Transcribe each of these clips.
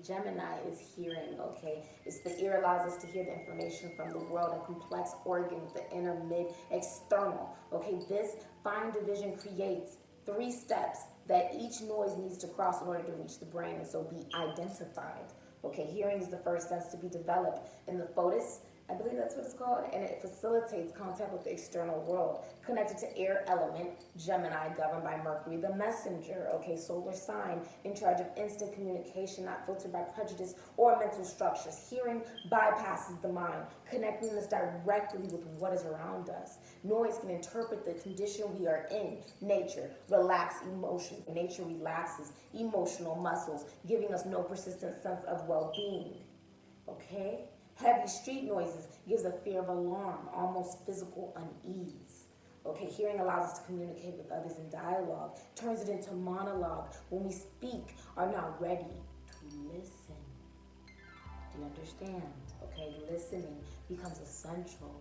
Gemini is hearing, okay? It's the ear allows us to hear the information from the world and complex organs, the inner, mid, external, okay? This fine division creates 3 steps that each noise needs to cross in order to reach the brain and so be identified. Okay, hearing is the first sense to be developed in the photos. I believe that's what it's called, and it facilitates contact with the external world. Connected to air element, Gemini, governed by Mercury, the messenger, okay, solar sign, in charge of instant communication, not filtered by prejudice or mental structures. Hearing bypasses the mind, connecting us directly with what is around us. Noise can interpret the condition we are in. Nature, relax emotions. Nature relaxes emotional muscles, giving us no persistent sense of well-being, okay? Heavy street noises gives a fear of alarm, almost physical unease. Okay, hearing allows us to communicate with others in dialogue, turns it into monologue when we speak, are not ready to listen. Do you understand? Okay, listening becomes essential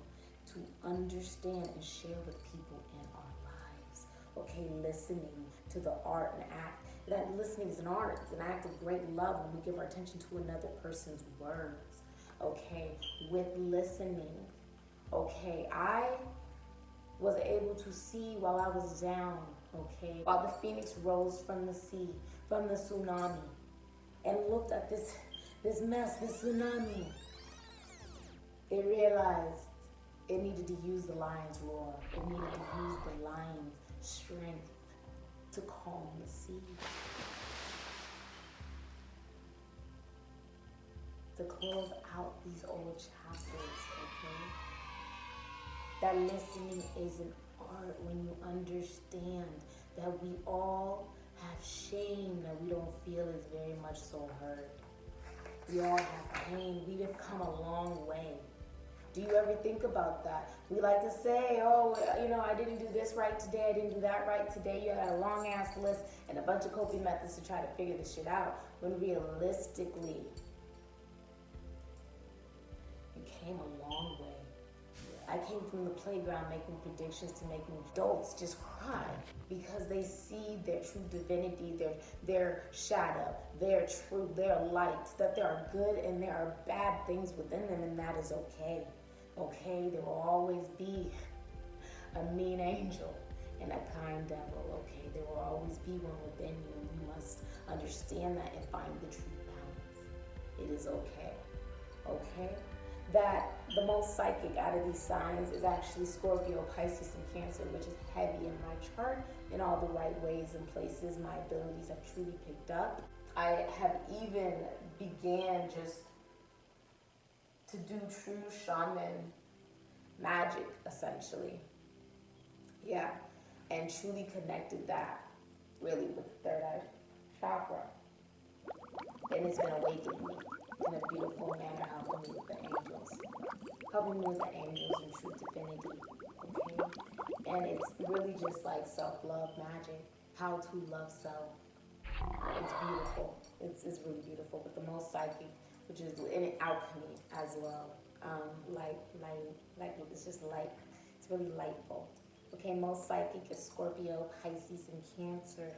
to understand and share with people in our lives. Okay, listening to the art and act. That listening is an art, it's an act of great love when we give our attention to another person's words. Okay, with listening, okay, I was able to see while I was down, okay, while the phoenix rose from the sea, from the tsunami, and looked at this mess, this tsunami. It realized it needed to use the lion's roar. It needed to use the lion's strength to calm the sea. To close out these old chapters, okay? That listening is an art when you understand that we all have shame that we don't feel is very much so hurt. We all have pain. We've come a long way. Do you ever think about that? We like to say, oh, you know, I didn't do this right today, I didn't do that right today. You had a long ass list and a bunch of coping methods to try to figure this shit out. When realistically, came a long way. I came from the playground making predictions to making adults just cry because they see their true divinity, their shadow, their truth, their light, that there are good and there are bad things within them, and that is okay. Okay, there will always be a mean angel and a kind devil. Okay, there will always be one within you, and you must understand that and find the true balance. It is okay. Okay? That the most psychic out of these signs is actually Scorpio, Pisces, and Cancer, which is heavy in my chart in all the right ways and places. My abilities have truly picked up. I have even began just to do true shaman magic, essentially. Yeah, and truly connected that really with the third eye chakra. And it's been awakening me in a beautiful manner, helping me with the angels. Helping me with the angels and true divinity, okay? And it's really just like self-love magic, how to love self. It's beautiful. It's really beautiful. But the most psychic, which is in alchemy as well. It's just light. It's really lightful. Okay, most psychic is Scorpio, Pisces, and Cancer.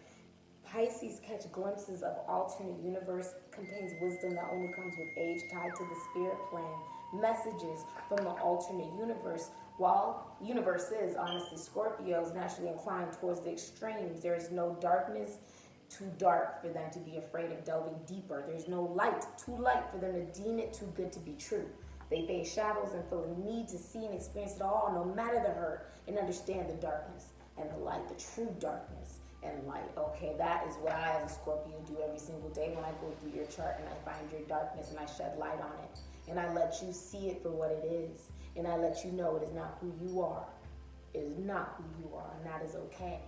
Pisces catch glimpses of alternate universe, contains wisdom that only comes with age, tied to the spirit plan. Messages from the alternate universe. While universe is, honestly, Scorpio is naturally inclined towards the extremes. There is no darkness too dark for them to be afraid of delving deeper. There's no light too light for them to deem it too good to be true. They face shadows and feel the need to see and experience it all, no matter the hurt, and understand the darkness and the light, the true darkness and light. Okay, that is what I as a Scorpio do every single day when I go through your chart and I find your darkness and I shed light on it. And I let you see it for what it is. And I let you know it is not who you are. It is not who you are, and that is okay.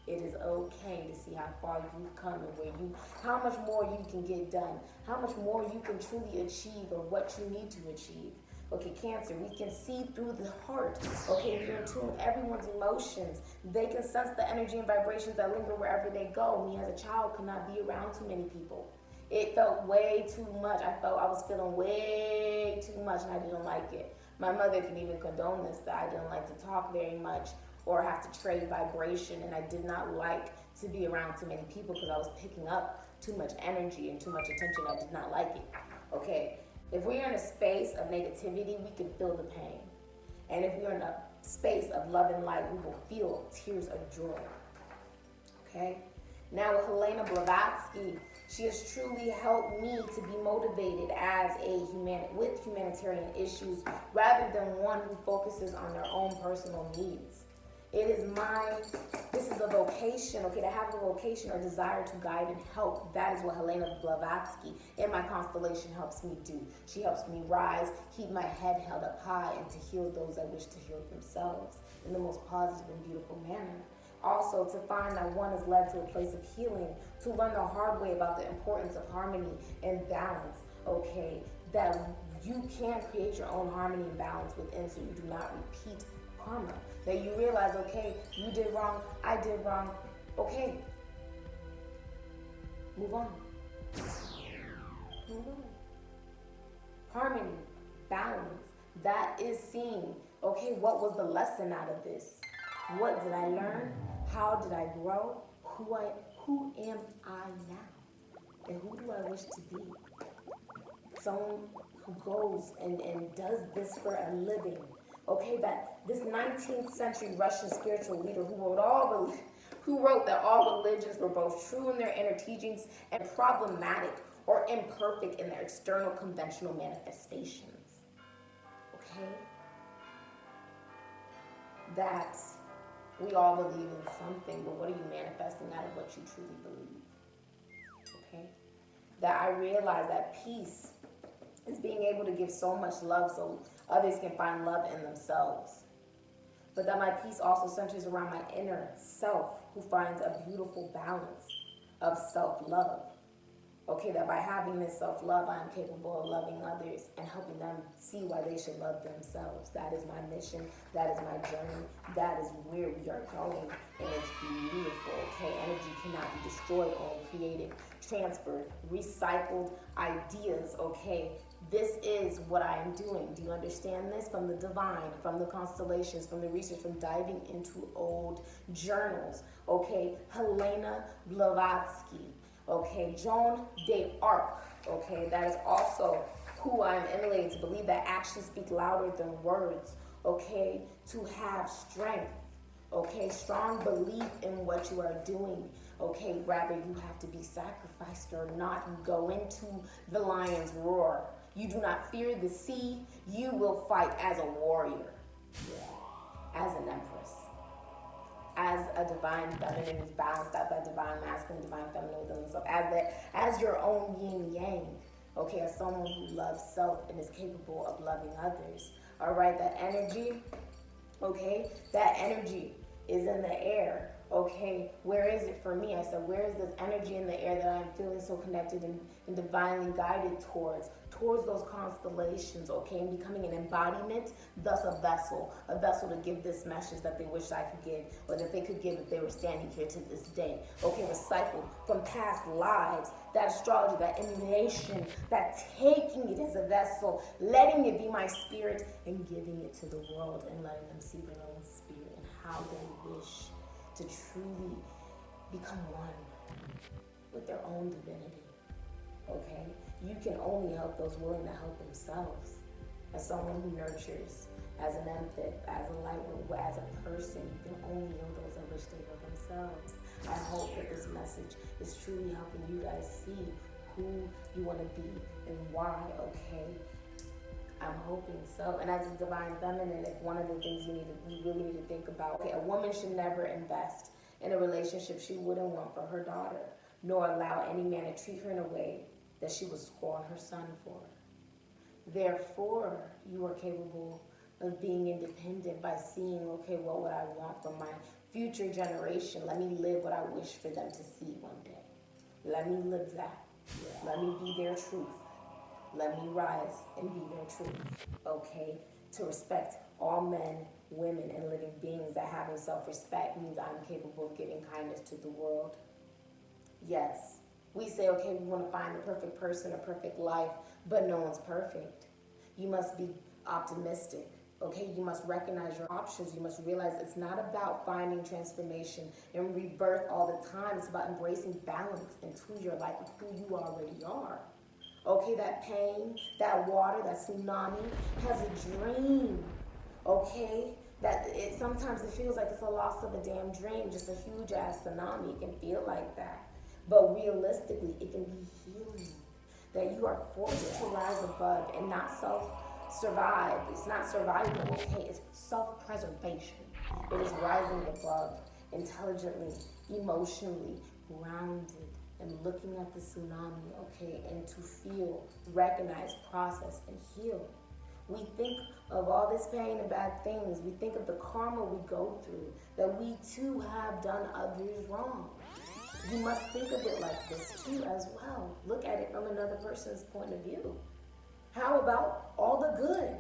It is okay to see how far you've come and how much more you can get done, how much more you can truly achieve or what you need to achieve. Okay, Cancer, we can see through the heart. Okay, we're in tune with everyone's emotions. They can sense the energy and vibrations that linger wherever they go. Me as a child could not be around too many people. It felt way too much. I felt I was feeling way too much and I didn't like it. My mother can even condone this, that I didn't like to talk very much or have to trade vibration, and I did not like to be around too many people because I was picking up too much energy and too much attention. I did not like it. Okay, if we're in a space of negativity, we can feel the pain. And if we're in a space of love and light, we will feel tears of joy. Okay? Now with Helena Blavatsky, she has truly helped me to be motivated as with humanitarian issues rather than one who focuses on their own personal needs. This is a vocation, okay, to have a vocation or desire to guide and help. That is what Helena Blavatsky in my constellation helps me do. She helps me rise, keep my head held up high, and to heal those that wish to heal themselves in the most positive and beautiful manner. Also, to find that one is led to a place of healing, to learn the hard way about the importance of harmony and balance, okay, that you can create your own harmony and balance within so you do not repeat karma. That you realize, okay, you did wrong, I did wrong, okay, move on. Move on. Harmony, balance, that is seen. Okay, what was the lesson out of this? What did I learn? How did I grow? Who am I now? And who do I wish to be? Someone who goes and does this for a living. Okay, that this 19th century Russian spiritual leader who wrote that all religions were both true in their inner teachings and problematic or imperfect in their external conventional manifestations. Okay? That we all believe in something, but what are you manifesting out of what you truly believe? Okay? That I realize that peace is being able to give so much love so others can find love in themselves. But that my peace also centers around my inner self who finds a beautiful balance of self-love. Okay, that by having this self-love, I am capable of loving others and helping them see why they should love themselves. That is my mission. That is my journey. That is where we are going. And it's beautiful, okay? Energy cannot be destroyed, only created, transferred, recycled ideas, okay? This is what I am doing. Do you understand this? From the divine, from the constellations, from the research, from diving into old journals, okay? Helena Blavatsky. Okay, Joan d'Arc, okay, that is also who I'm emulating, to believe that actions speak louder than words, okay, to have strength, okay, strong belief in what you are doing, okay, rather you have to be sacrificed or not. You go into the lion's roar. You do not fear the sea. You will fight as a warrior, as an empress. As a divine feminine is balanced out, that divine masculine, divine feminine within themselves, as your own yin yang, okay, as someone who loves self and is capable of loving others. All right, that energy, okay, that energy is in the air. Okay, where is it for me? I said, where is this energy in the air that I'm feeling so connected and divinely guided towards those constellations, okay, and becoming an embodiment, thus a vessel to give this message that they wish I could give, or that they could give if they were standing here to this day, okay, recycled from past lives, that astrology, that emulation, that taking it as a vessel, letting it be my spirit, and giving it to the world, and letting them see their own spirit and how they wish to truly become one with their own divinity, okay? You can only help those willing to help themselves. As someone who nurtures, as an empath, as a light worker, as a person, you can only heal those that wish to heal themselves. I hope that this message is truly helping you guys see who you want to be and why, okay? I'm hoping so. And as a divine feminine, if one of the things you really need to think about, okay, a woman should never invest in a relationship she wouldn't want for her daughter, nor allow any man to treat her in a way that she would scorn her son for. Therefore, you are capable of being independent by seeing, okay, what would I want from my future generation? Let me live what I wish for them to see one day. Let me live that. Let me be their truth. Let me rise and be their truth, okay? To respect all men, women, and living beings, that having self-respect means I'm capable of giving kindness to the world. Yes, we say, okay, we want to find the perfect person, a perfect life, but no one's perfect. You must be optimistic. Okay, you must recognize your options. You must realize it's not about finding transformation and rebirth all the time. It's about embracing balance into your life of who you already are. Okay, that pain, that water, that tsunami has a dream. Okay, that sometimes it feels like it's a loss of a damn dream, just a huge ass tsunami. It can feel like that, but realistically, it can be healing. That you are forced to rise above and not survive. It's not survival, okay? It's self-preservation. It is rising above intelligently, emotionally, grounded, and looking at the tsunami, okay? And to feel, recognize, process, and heal. We think of all this pain and bad things. We think of the karma we go through, that we too have done others wrong. You must think of it like this too as well. Look at it from another person's point of view. How about all the good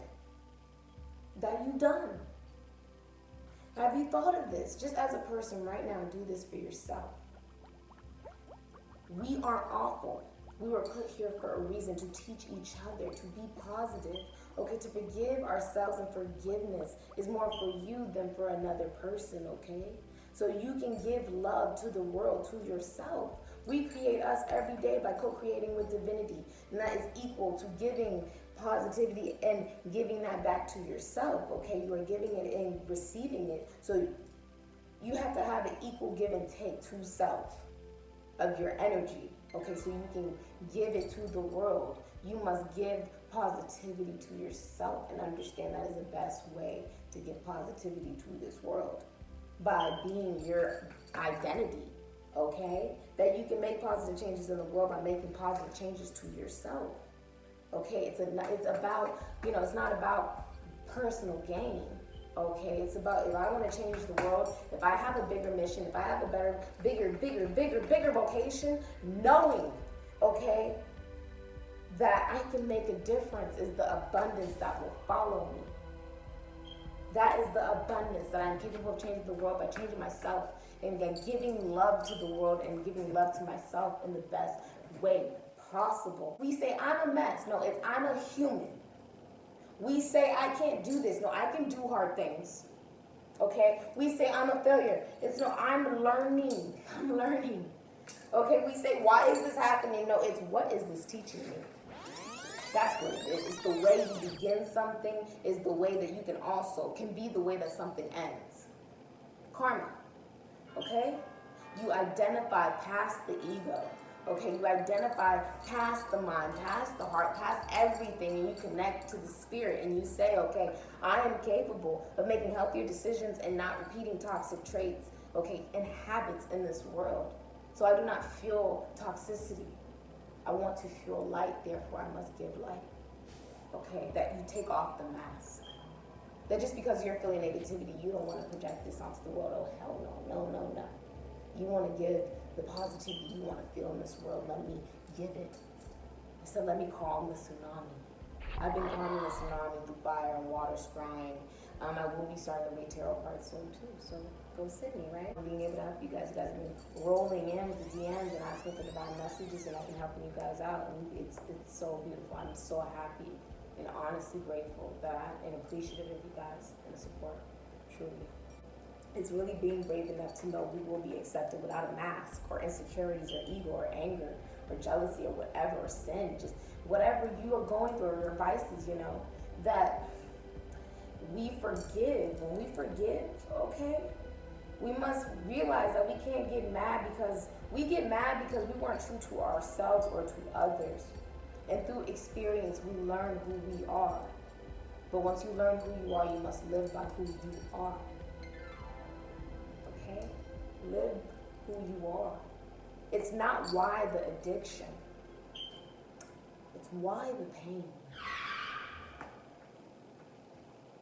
that you've done? Have you thought of this? Just as a person right now, do this for yourself. We aren't awful. We were put here for a reason, to teach each other, to be positive, okay, to forgive ourselves, and forgiveness is more for you than for another person, okay? So you can give love to the world, to yourself. We create us every day by co-creating with divinity, and that is equal to giving positivity and giving that back to yourself, okay? You are giving it and receiving it, so you have to have an equal give and take to self of your energy, okay? So you can give it to the world. You must give positivity to yourself and understand that is the best way to give positivity to this world, by being your identity, okay? That you can make positive changes in the world by making positive changes to yourself, okay? It's about, it's not about personal gain, okay? It's about, if I want to change the world, if I have a bigger mission, if I have a bigger vocation, knowing, okay, that I can make a difference is the abundance that will follow me. That is the abundance that I'm capable of changing the world by changing myself and then giving love to the world and giving love to myself in the best way possible. We say, I'm a mess. No, it's I'm a human. We say, I can't do this. No, I can do hard things. Okay? We say, I'm a failure. It's no, I'm learning. I'm learning. Okay? We say, why is this happening? No, it's what is this teaching me? That's what it is. It's the way you begin something is the way that you can be the way that something ends. Karma. Okay? You identify past the ego. Okay? You identify past the mind, past the heart, past everything, and you connect to the spirit and you say, okay, I am capable of making healthier decisions and not repeating toxic traits, okay, and habits in this world. So I do not feel toxicity. I want to feel light, therefore I must give light. Okay, that you take off the mask. That just because you're feeling negativity, you don't want to project this onto the world. Oh, hell no. You want to give the positivity you want to feel in this world. Let me give it. I said, let me calm the tsunami. I've been calming the tsunami through fire and water scrying. I will be starting to read tarot cards soon too, so go Sydney, right? Being able to help you guys have been rolling in with the DMs and asking for divine messages, and I've been helping you guys out, and it's so beautiful. I'm so happy and honestly grateful and appreciative of you guys and the support, truly. It's really being brave enough to know we will be accepted without a mask, or insecurities, or ego, or anger, or jealousy, or whatever, or sin, just whatever you are going through, or your vices, that we forgive. When we forgive, okay, we must realize that we can't get mad because we weren't true to ourselves or to others. And through experience, we learn who we are. But once you learn who you are, you must live by who you are. Okay? Live who you are. It's not why the addiction. It's why the pain.